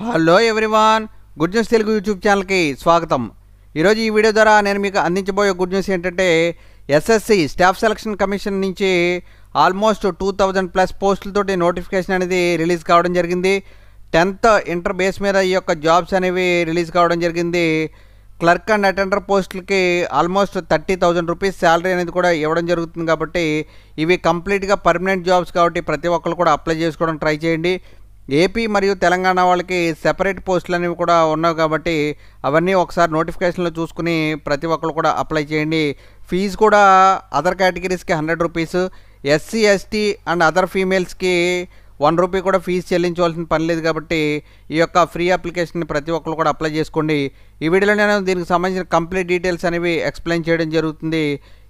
Hello everyone, good news Telugu YouTube ఛానల్కి స్వాగతం. ఈరోజు ఈ వీడియో ద్వారా నేను మీకు అందించబోయే గుడ్ న్యూస్ ఏంటంటే ఎస్ఎస్సి స్టాఫ్ సెలక్షన్ కమిషన్ నుంచి ఆల్మోస్ట్ 2000+ పోస్టులతోటి నోటిఫికేషన్ అనేది రిలీజ్ కావడం జరిగింది. 10th ఇంటర్ బేస్ మీద ఈ యొక్క జాబ్స్ అనేవి రిలీజ్ కావడం జరిగింది. క్లర్క్ అండ్ అటెండర్ పోస్టులకి ఆల్మోస్ట్ 30,000 రూపీస్ శాలరీ అనేది కూడా ఇవ్వడం జరుగుతుంది. కాబట్టి ఇవి కంప్లీట్గా పర్మనెంట్ జాబ్స్ కాబట్టి ప్రతి ఒక్కరు కూడా అప్లై చేసుకోవడం ట్రై చేయండి. ఏపీ మరియు తెలంగాణ వాళ్ళకి సెపరేట్ పోస్టులు అనేవి కూడా ఉన్నాయి కాబట్టి అవన్నీ ఒకసారి నోటిఫికేషన్లో చూసుకుని ప్రతి ఒక్కరు కూడా అప్లై చేయండి. ఫీజు కూడా అదర్ కేటగిరీస్కి 100 rupees, SC ST and other ఫీమేల్స్కి 1 రూపీ కూడా ఫీజు చెల్లించవలసిన పని లేదు. కాబట్టి ఈ యొక్క ఫ్రీ అప్లికేషన్ని ప్రతి ఒక్కరు కూడా అప్లై చేసుకోండి. ఈ వీడియోలో నేను దీనికి సంబంధించిన కంప్లీట్ డీటెయిల్స్ అనేవి ఎక్స్ప్లెయిన్ చేయడం జరుగుతుంది.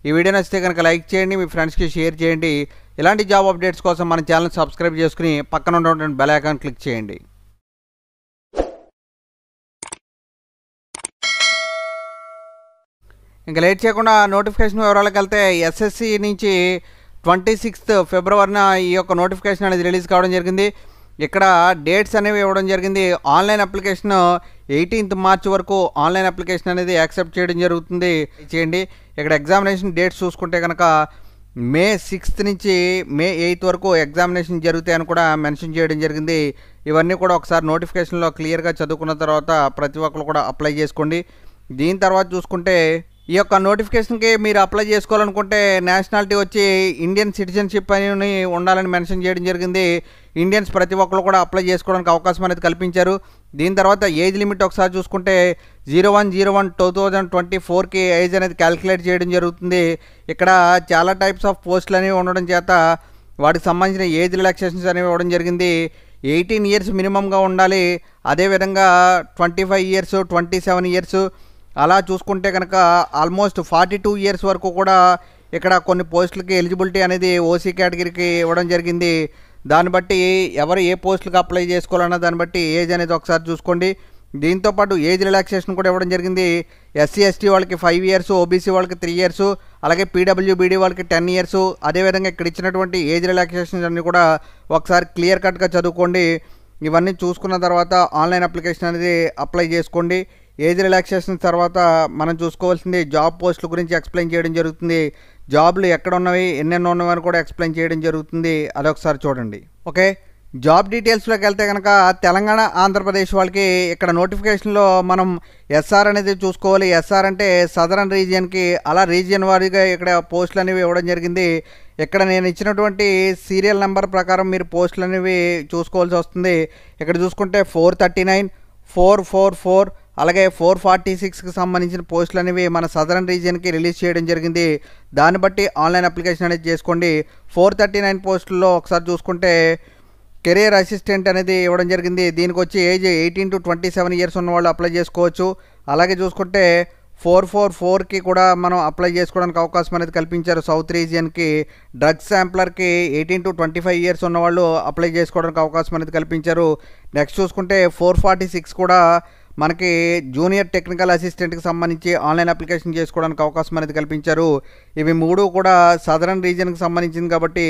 ఈ వీడియో నచ్చితే కనుక లైక్ చేయండి, మీ ఫ్రెండ్స్కి షేర్ చేయండి. ఇలాంటి జాబ్ అప్డేట్స్ కోసం మన ఛానల్ సబ్స్క్రైబ్ చేసుకుని పక్కన ఉన్నటువంటి బెల్ ఐకాన్ క్లిక్ చేయండి. ఇంకా లేట్ చేయకుండా నోటిఫికేషన్ వివరాలకు వెళ్తే ఎస్ఎస్సి నుంచి 26th ఫిబ్రవరిన ఈ యొక్క నోటిఫికేషన్ అనేది రిలీజ్ కావడం జరిగింది. ఇక్కడ డేట్స్ అనేవి ఇవ్వడం జరిగింది. ఆన్లైన్ అప్లికేషన్ 18th మార్చ్ వరకు ఆన్లైన్ అప్లికేషన్ అనేది యాక్సెప్ట్ చేయడం జరుగుతుంది. చేయండి. ఇక్కడ ఎగ్జామినేషన్ డేట్స్ చూసుకుంటే కనుక May 6th నుంచి May 8th వరకు ఎగ్జామినేషన్ జరుగుతాయని కూడా మెన్షన్ చేయడం జరిగింది. ఇవన్నీ కూడా ఒకసారి నోటిఫికేషన్లో క్లియర్గా చదువుకున్న తర్వాత ప్రతి ఒక్కరు కూడా అప్లై చేసుకోండి. దీని తర్వాత చూసుకుంటే ఈ యొక్క నోటిఫికేషన్కి మీరు అప్లై చేసుకోవాలనుకుంటే నేషనాలిటీ వచ్చి ఇండియన్ సిటిజన్షిప్ అని ఉండాలని మెన్షన్ చేయడం జరిగింది. ఇండియన్స్ ప్రతి ఒక్కరు కూడా అప్లై చేసుకోవడానికి అవకాశం అనేది కల్పించారు. దీని తర్వాత ఏజ్ లిమిట్ ఒకసారి చూసుకుంటే 01/01/2024కి ఏజ్ అనేది క్యాలిక్యులేట్ చేయడం జరుగుతుంది. ఇక్కడ చాలా టైప్స్ ఆఫ్ పోస్టులు అనేవి ఉండడం చేత వాటికి సంబంధించిన ఏజ్ రిలాక్సేషన్స్ అనేవి ఇవ్వడం జరిగింది. 18 ఇయర్స్ మినిమంగా ఉండాలి. అదేవిధంగా 25 ఇయర్స్, 27 ఇయర్స్ అలా చూసుకుంటే కనుక ఆల్మోస్ట్ 42 ఇయర్స్ వరకు కూడా ఇక్కడ కొన్ని పోస్టులకి ఎలిజిబిలిటీ అనేది ఓసీ కేటగిరీకి ఇవ్వడం జరిగింది. దాన్ని బట్టి ఎవరు ఏ పోస్టులకు అప్లై చేసుకోవాలన్న దాన్ని బట్టి ఏజ్ అనేది ఒకసారి చూసుకోండి. దీంతోపాటు ఏజ్ రిలాక్సేషన్ కూడా ఇవ్వడం జరిగింది. ఎస్సీ ఎస్టీ వాళ్ళకి 5 ఇయర్స్, ఓబీసీ వాళ్ళకి 3 ఇయర్స్, అలాగే పీడబ్ల్యూబీడీ వాళ్ళకి 10 ఇయర్స్. అదేవిధంగా ఇక్కడ ఇచ్చినటువంటి ఏజ్ రిలాక్సేషన్స్ అన్నీ కూడా ఒకసారి క్లియర్ కట్గా చదువుకోండి. ఇవన్నీ చూసుకున్న తర్వాత ఆన్లైన్ అప్లికేషన్ అనేది అప్లై చేసుకోండి. ఏజ్ రిలాక్సేషన్ తర్వాత మనం చూసుకోవాల్సింది జాబ్ పోస్టుల గురించి ఎక్స్ప్లెయిన్ చేయడం జరుగుతుంది. జాబ్లు ఎక్కడ ఉన్నవి, ఎన్నెన్నో ఉన్నవి అని కూడా ఎక్స్ప్లెయిన్ చేయడం జరుగుతుంది. అదొకసారి చూడండి. ఓకే, జాబ్ డీటెయిల్స్లోకి వెళ్తే కనుక తెలంగాణ, ఆంధ్రప్రదేశ్ వాళ్ళకి ఇక్కడ నోటిఫికేషన్లో మనం ఎస్ఆర్ అనేది చూసుకోవాలి. ఎస్ఆర్ అంటే సదరన్ రీజియన్కి, అలా రీజియన్ వారీగా ఇక్కడ పోస్టులు అనేవి ఇవ్వడం జరిగింది. ఇక్కడ నేను ఇచ్చినటువంటి సీరియల్ నెంబర్ ప్రకారం మీరు పోస్టులు అనేవి చూసుకోవాల్సి వస్తుంది. ఇక్కడ చూసుకుంటే 439, 444 అలాగే 446కి సంబంధించిన పోస్టులు అనేవి మన సదరన్ రీజియన్కి రిలీజ్ చేయడం జరిగింది. దాన్ని బట్టి ఆన్లైన్ అప్లికేషన్ అనేది చేసుకోండి. 439 పోస్టుల్లో ఒకసారి చూసుకుంటే కెరియర్ అసిస్టెంట్ అనేది ఇవ్వడం జరిగింది. దీనికి వచ్చి ఏజ్ 18 to 27 ఇయర్స్ ఉన్న వాళ్ళు అప్లై చేసుకోవచ్చు. అలాగే చూసుకుంటే 444కి కూడా మనం అప్లై చేసుకోవడానికి అవకాశం అనేది కల్పించారు. సౌత్ రీజియన్కి డ్రగ్ శాంప్లర్కి 18 to 25 ఇయర్స్ ఉన్నవాళ్ళు అప్లై చేసుకోవడానికి అవకాశం అనేది కల్పించారు. నెక్స్ట్ చూసుకుంటే 446 కూడా మనకి జూనియర్ టెక్నికల్ అసిస్టెంట్కి సంబంధించి ఆన్లైన్ అప్లికేషన్ చేసుకోవడానికి అవకాశం అనేది కల్పించారు. ఇవి మూడు కూడా సదరన్ రీజియన్కి సంబంధించింది కాబట్టి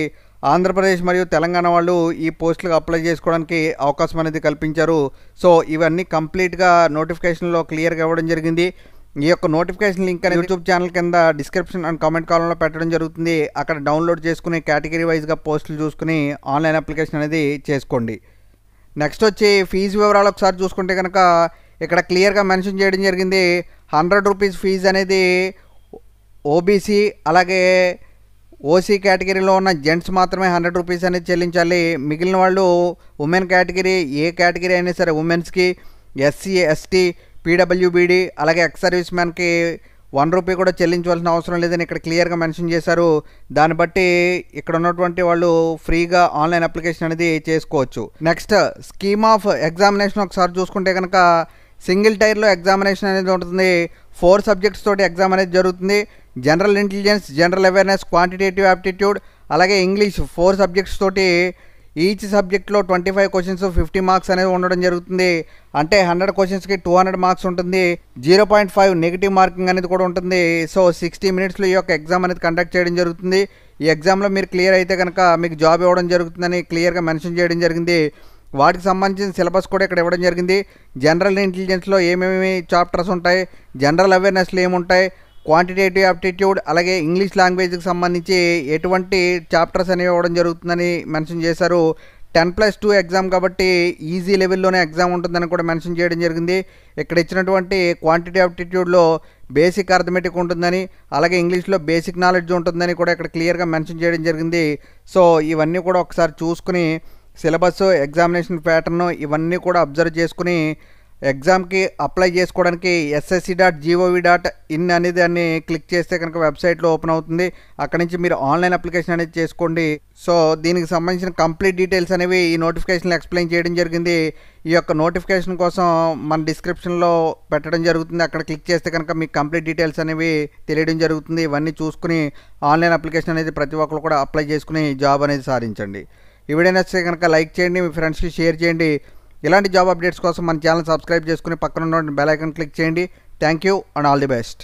ఆంధ్రప్రదేశ్ మరియు తెలంగాణ వాళ్ళు ఈ పోస్టులకు అప్లై చేసుకోవడానికి అవకాశం అనేది కల్పించారు. సో ఇవన్నీ కంప్లీట్గా నోటిఫికేషన్లో క్లియర్గా ఇవ్వడం జరిగింది. ఈ యొక్క నోటిఫికేషన్ లింక్ అనేది యూట్యూబ్ ఛానల్ కింద డిస్క్రిప్షన్ అండ్ కామెంట్ కాలంలో పెట్టడం జరుగుతుంది. అక్కడ డౌన్లోడ్ చేసుకుని కేటగిరీ వైజ్గా పోస్టులు చూసుకుని ఆన్లైన్ అప్లికేషన్ అనేది చేసుకోండి. నెక్స్ట్ వచ్చి ఫీజు వివరాలు ఒకసారి చూసుకుంటే కనుక ఇక్కడ క్లియర్గా మెన్షన్ చేయడం జరిగింది. 100 రూపీస్ ఫీజు అనేది ఓబీసీ అలాగే ఓసీ కేటగిరీలో ఉన్న జెంట్స్ మాత్రమే 100 రూపీస్ అనేది చెల్లించాలి. మిగిలిన వాళ్ళు ఉమెన్ కేటగిరీ, ఏ కేటగిరీ అయినా సరే ఉమెన్స్కి, ఎస్సీ ఎస్టీ, పీడబ్ల్యూబీడీ అలాగే ఎక్స్ సర్వీస్ మ్యాన్కి 1 రూపీ కూడా చెల్లించవలసిన అవసరం లేదని ఇక్కడ క్లియర్గా మెన్షన్ చేశారు. దాన్ని బట్టి ఇక్కడ ఉన్నటువంటి వాళ్ళు ఫ్రీగా ఆన్లైన్ అప్లికేషన్ అనేది చేసుకోవచ్చు. నెక్స్ట్ స్కీమ్ ఆఫ్ ఎగ్జామినేషన్ ఒకసారి చూసుకుంటే కనుక సింగిల్ టైర్లో ఎగ్జామినేషన్ అనేది ఉంటుంది. 4 సబ్జెక్ట్స్ తోటి ఎగ్జామ్ అనేది జరుగుతుంది. General intelligence, general awareness, quantitative aptitude అలాగే ఇంగ్లీష్ 4 సబ్జెక్ట్స్ తోటి ఈచ్ సబ్జెక్ట్లో 25 క్వశ్చన్స్ 50 మార్క్స్ అనేది ఉండడం జరుగుతుంది. అంటే 100 క్వశ్చన్స్కి 200 మార్క్స్ ఉంటుంది. 0.5 నెగిటివ్ మార్కింగ్ అనేది కూడా ఉంటుంది. సో 60 మినిట్స్లో ఈ యొక్క ఎగ్జామ్ అనేది కండక్ట్ చేయడం జరుగుతుంది. ఈ ఎగ్జామ్లో మీరు క్లియర్ అయితే కనుక మీకు జాబ్ ఇవ్వడం జరుగుతుందని క్లియర్గా మెన్షన్ చేయడం జరిగింది. వాటికి సంబంధించిన సిలబస్ కూడా ఇక్కడ ఇవ్వడం జరిగింది. జనరల్ ఇంటెలిజెన్స్లో ఏమేమి చాప్టర్స్ ఉంటాయి, జనరల్ అవేర్నెస్లు ఏముంటాయి, క్వాంటిటేటివ్ యాప్టిట్యూడ్, అలాగే ఇంగ్లీష్ లాంగ్వేజ్కి సంబంధించి ఎటువంటి చాప్టర్స్ అనేవి ఇవ్వడం జరుగుతుందని మెన్షన్ చేశారు. 10+2 ఎగ్జామ్ కాబట్టి ఈజీ లెవెల్లోనే ఎగ్జామ్ ఉంటుందని కూడా మెన్షన్ చేయడం జరిగింది. ఇక్కడ ఇచ్చినటువంటి క్వాంటిటేటివ్ యాప్టిట్యూడ్లో బేసిక్ అర్థమెటిక్ ఉంటుందని, అలాగే ఇంగ్లీష్లో బేసిక్ నాలెడ్జ్ ఉంటుందని కూడా ఇక్కడ క్లియర్గా మెన్షన్ చేయడం జరిగింది. సో ఇవన్నీ కూడా ఒకసారి చూసుకుని సిలబస్, ఎగ్జామినేషన్ ప్యాటర్న్ ఇవన్నీ కూడా అబ్జర్వ్ చేసుకుని ఎగ్జామ్కి అప్లై చేసుకోవడానికి ssc.gov.in అనే దాన్ని క్లిక్ చేస్తే కనుక వెబ్సైట్లో ఓపెన్ అవుతుంది. అక్కడి నుంచి మీరు ఆన్లైన్ అప్లికేషన్ అనేది చేసుకోండి. సో దీనికి సంబంధించిన కంప్లీట్ డీటెయిల్స్ అనేవి ఈ నోటిఫికేషన్లో ఎక్స్ప్లెయిన్ చేయడం జరిగింది. ఈ యొక్క నోటిఫికేషన్ కోసం మన డిస్క్రిప్షన్లో పెట్టడం జరుగుతుంది. అక్కడ క్లిక్ చేస్తే కనుక మీకు కంప్లీట్ డీటెయిల్స్ అనేవి తెలియడం జరుగుతుంది. ఇవన్నీ చూసుకుని ఆన్లైన్ అప్లికేషన్ అనేది ప్రతి ఒక్కరు కూడా అప్లై చేసుకుని జాబ్ అనేది సాధించండి. ఈ వీడియో నచ్చితే కనుక లైక్ చేయండి, మీ ఫ్రెండ్స్కి షేర్ చేయండి. ఇలాంటి జాబ్ అప్డేట్స్ కోసం మన ఛానల్ సబ్స్క్రైబ్ చేసుకుని పక్కన ఉన్న బెల్ ఐకాన్ క్లిక్ చేయండి. Thank you and all the best.